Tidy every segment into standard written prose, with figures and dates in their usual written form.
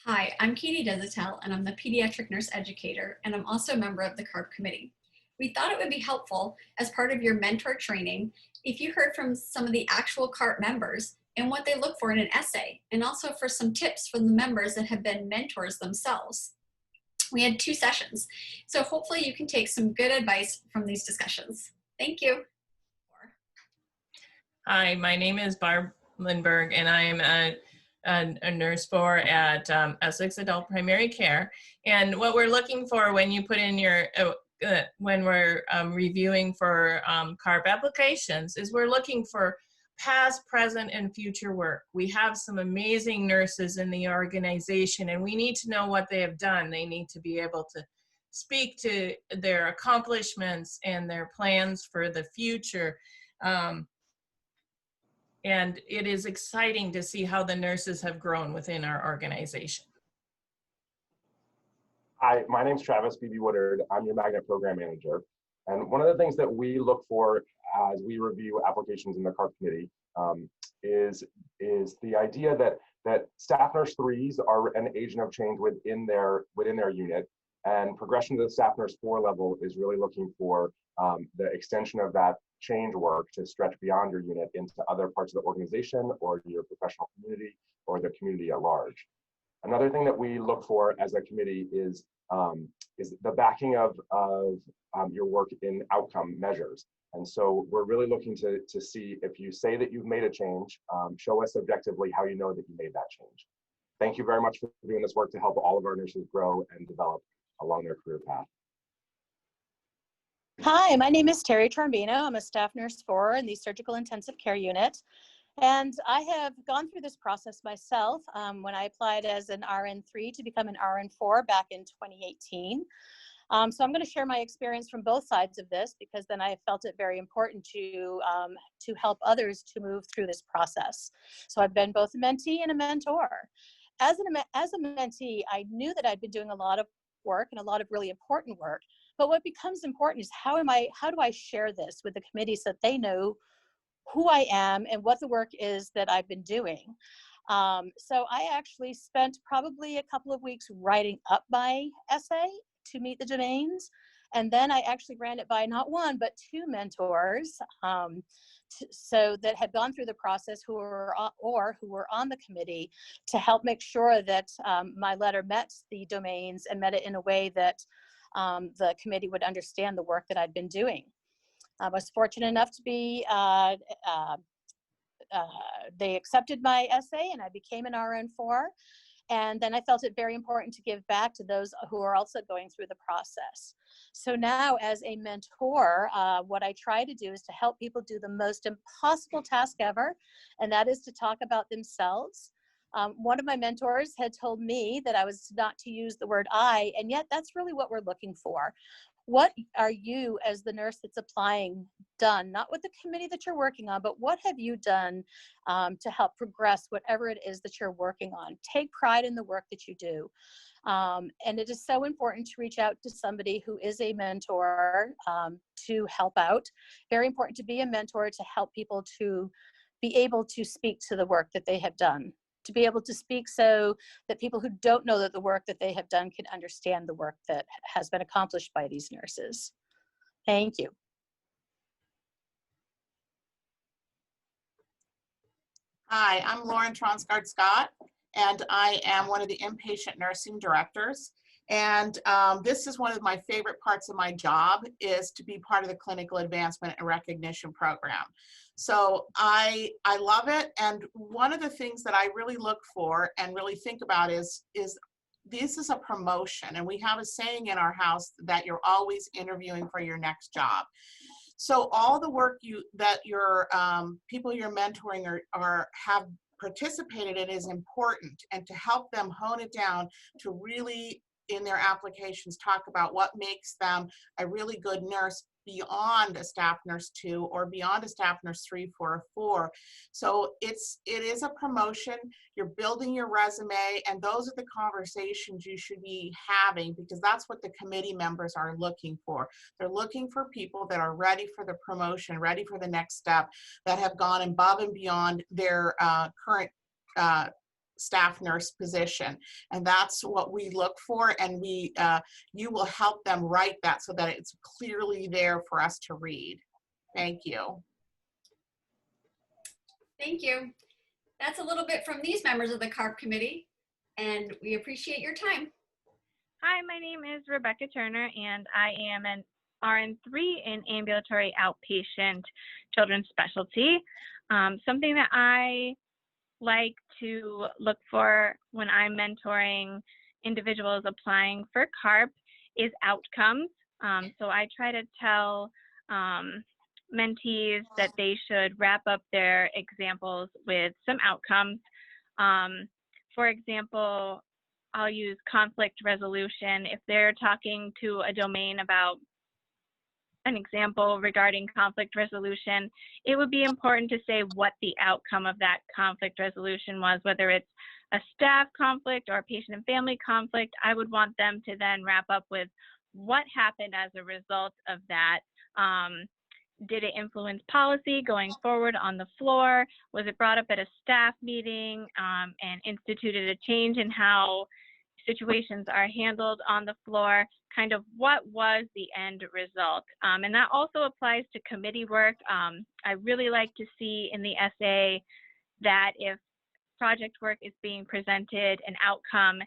Hi, I'm Katie Desatel, and I'm the pediatric nurse educator, and I'm also a member of the CARP committee. We thought it would be helpful as part of your mentor training if you heard from some of the actual CARP members and what they look for in an essay, and also for some tips from the members that have been mentors themselves. We had 2 sessions, so hopefully you can take some good advice from these discussions. Thank you. Hi, my name is Barb Lindberg, and I am a nurse for at Essex Adult Primary Care. And what we're looking for when you put in your, when we're reviewing for CARP applications is we're looking for past, present, and future work. We have some amazing nurses in the organization, and we need to know what they have done. They need to be able to speak to their accomplishments and their plans for the future. And it is exciting to see how the nurses have grown within our organization. Hi, my name's Travis B.B. Woodard. I'm your Magnet Program Manager. And one of the things that we look for as we review applications in the CARP committee is the idea that staff nurse 3s are an agent of change within their unit, and progression to the staff nurse 4 level is really looking for the extension of that change work to stretch beyond your unit into other parts of the organization or your professional community or the community at large. Another thing that we look for as a committee is the backing of your work in outcome measures. And so we're really looking to see if you say that you've made a change, show us objectively how you know that you made that change. Thank you very much for doing this work to help all of our nurses grow and develop along their career path. Hi, my name is Terry Trombino. I'm a staff nurse 4 in the surgical intensive care unit. And I have gone through this process myself when I applied as an RN3 to become an RN4 back in 2018. So I'm going to share my experience from both sides of this, because then I felt it very important to help others to move through this process. So I've been both a mentee and a mentor. As a mentee, I knew that I'd been doing a lot of work and a lot of really important work. But what becomes important is how do I share this with the committee so that they know who I am and what the work is that I've been doing. So I actually spent probably a couple of weeks writing up my essay to meet the domains. And then I actually ran it by not 1, but 2 mentors so that had gone through the process who were on the committee to help make sure that my letter met the domains and met it in a way that the committee would understand the work that I'd been doing. I was fortunate enough to be, they accepted my essay and I became an RN4. And then I felt it very important to give back to those who are also going through the process. So now as a mentor, what I try to do is to help people do the most impossible task ever, and that is to talk about themselves. One of my mentors had told me that I was not to use the word I, and yet that's really what we're looking for. What are you, as the nurse that's applying, done? Not with the committee that you're working on, but what have you done to help progress whatever it is that you're working on? Take pride in the work that you do. And it is so important to reach out to somebody who is a mentor to help out. Very important to be a mentor to help people to be able to speak to the work that they have done, to be able to speak so that people who don't know that the work that they have done can understand the work that has been accomplished by these nurses. Thank you. Hi, I'm Lauren Tronsgard Scott, and I am one of the inpatient nursing directors. And this is one of my favorite parts of my job, is to be part of the clinical advancement and recognition program. So I love it. And one of the things that I really look for and really think about is this is a promotion. And we have a saying in our house that you're always interviewing for your next job. So all the work that your people you're mentoring or have participated in is important, and to help them hone it down to really, in their applications, talk about what makes them a really good nurse beyond a staff nurse 2 or beyond a staff nurse 3, 4, or 4. So it is a promotion. You're building your resume, and those are the conversations you should be having, because that's what the committee members are looking for. They're looking for people that are ready for the promotion, ready for the next step, that have gone above and beyond their current staff nurse position. And that's what we look for. And you will help them write that so that it's clearly there for us to read. Thank you. Thank you. That's a little bit from these members of the CARP committee, and we appreciate your time. Hi, my name is Rebecca Turner, and I am an RN3 in ambulatory outpatient children's specialty. Something that I like to look for when I'm mentoring individuals applying for CARP is outcomes. So I try to tell mentees that they should wrap up their examples with some outcomes. For example, I'll use conflict resolution. If they're talking to a domain about an example regarding conflict resolution, it would be important to say what the outcome of that conflict resolution was, whether it's a staff conflict or a patient and family conflict. I would want them to then wrap up with what happened as a result of that. Did it influence policy going forward on the floor? Was it brought up at a staff meeting and instituted a change in how situations are handled on the floor? Kind of what was the end result? And that also applies to committee work. I really like to see in the essay that if project work is being presented, an outcome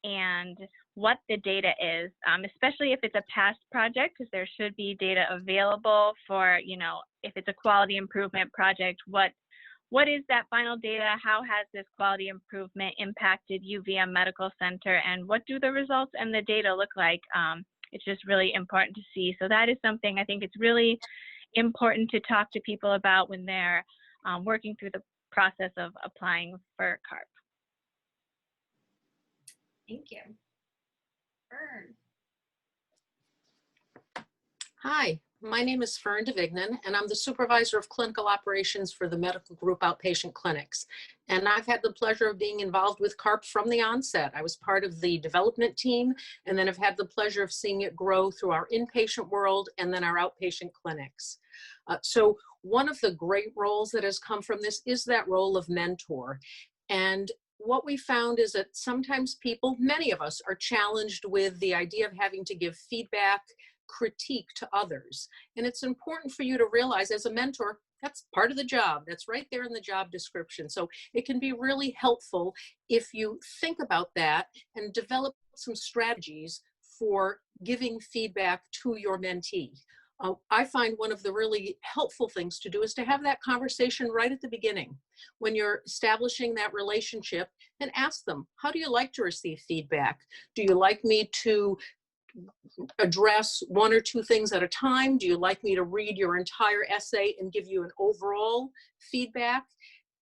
and what the data is, especially if it's a past project, because there should be data available for, if it's a quality improvement project, what is that final data? How has this quality improvement impacted UVM Medical Center, and what do the results and the data look like? It's just really important to see. So that is something I think it's really important to talk to people about when they're working through the process of applying for CARP. Thank you. Fern. Hi, my name is Fern DeVignan, and I'm the supervisor of clinical operations for the medical group outpatient clinics. And I've had the pleasure of being involved with CARP from the onset. I was part of the development team, and then I've had the pleasure of seeing it grow through our inpatient world and then our outpatient clinics. So one of the great roles that has come from this is that role of mentor. And what we found is that sometimes people, many of us, are challenged with the idea of having to give feedback, critique to others. And it's important for you to realize as a mentor, that's part of the job. That's right there in the job description. So it can be really helpful if you think about that and develop some strategies for giving feedback to your mentee. I find one of the really helpful things to do is to have that conversation right at the beginning when you're establishing that relationship, and ask them, how do you like to receive feedback? Do you like me to address one or two things at a time? Do you like me to read your entire essay and give you an overall feedback?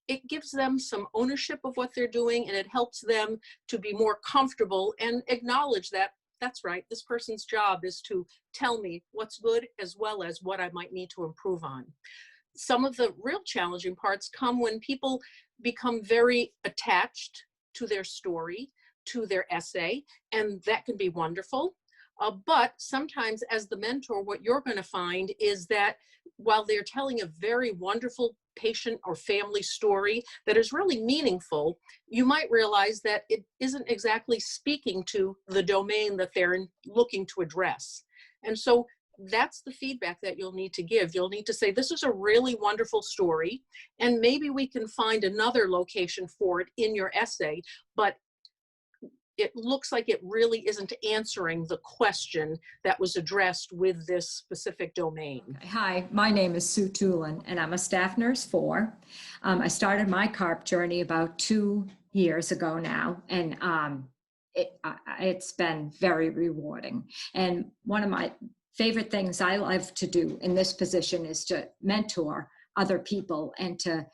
It gives them some ownership of what they're doing, and it helps them to be more comfortable and acknowledge that that's right, this person's job is to tell me what's good as well as what I might need to improve on. Some of the real challenging parts come when people become very attached to their story, to their essay, and that can be wonderful. But sometimes as the mentor, what you're going to find is that while they're telling a very wonderful patient or family story that is really meaningful, you might realize that it isn't exactly speaking to the domain that they're looking to address. And so that's the feedback that you'll need to give. You'll need to say, this is a really wonderful story, and maybe we can find another location for it in your essay, but it looks like it really isn't answering the question that was addressed with this specific domain. Okay. Hi, my name is Sue Tulin, and I'm a staff nurse 4. I started my CARP journey about 2 years ago now, and it's been very rewarding. And one of my favorite things I love to do in this position is to mentor other people and to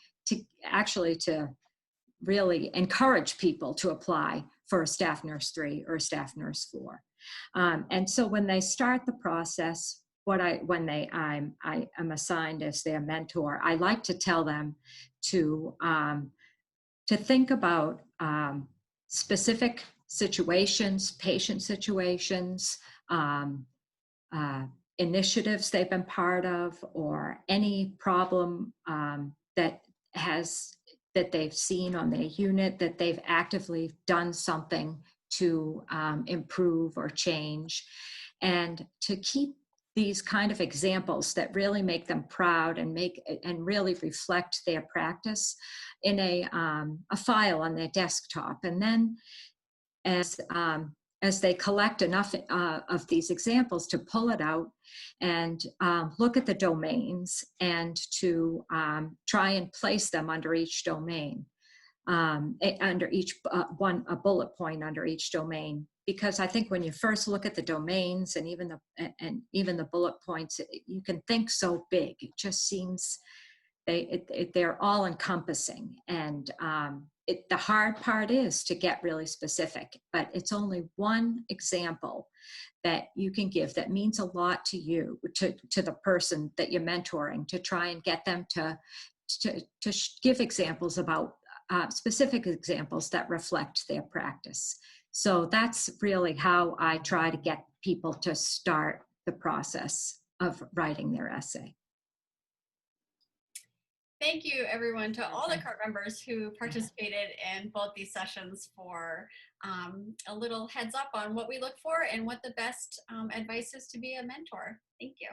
really encourage people to apply for a staff nurse 3 or a staff nurse 4. And so when they start the process, when I am assigned as their mentor, I like to tell them to think about specific situations, patient situations, initiatives they've been part of, or any problem that has that they've seen on their unit, that they've actively done something to improve or change, and to keep these kind of examples that really make them proud and really reflect their practice in a file on their desktop. And then as they collect enough of these examples, to pull it out and look at the domains and to try and place them under each domain, under each a bullet point under each domain. Because I think when you first look at the domains and even the bullet points, you can think so big. It just seems they're all encompassing, and the hard part is to get really specific. But it's only one example that you can give that means a lot to you, to the person that you're mentoring, to try and get them to give examples about specific examples that reflect their practice. So that's really how I try to get people to start the process of writing their essay. Thank you, everyone, to all the CARP members who participated in both these sessions for a little heads up on what we look for and what the best advice is to be a mentor. Thank you.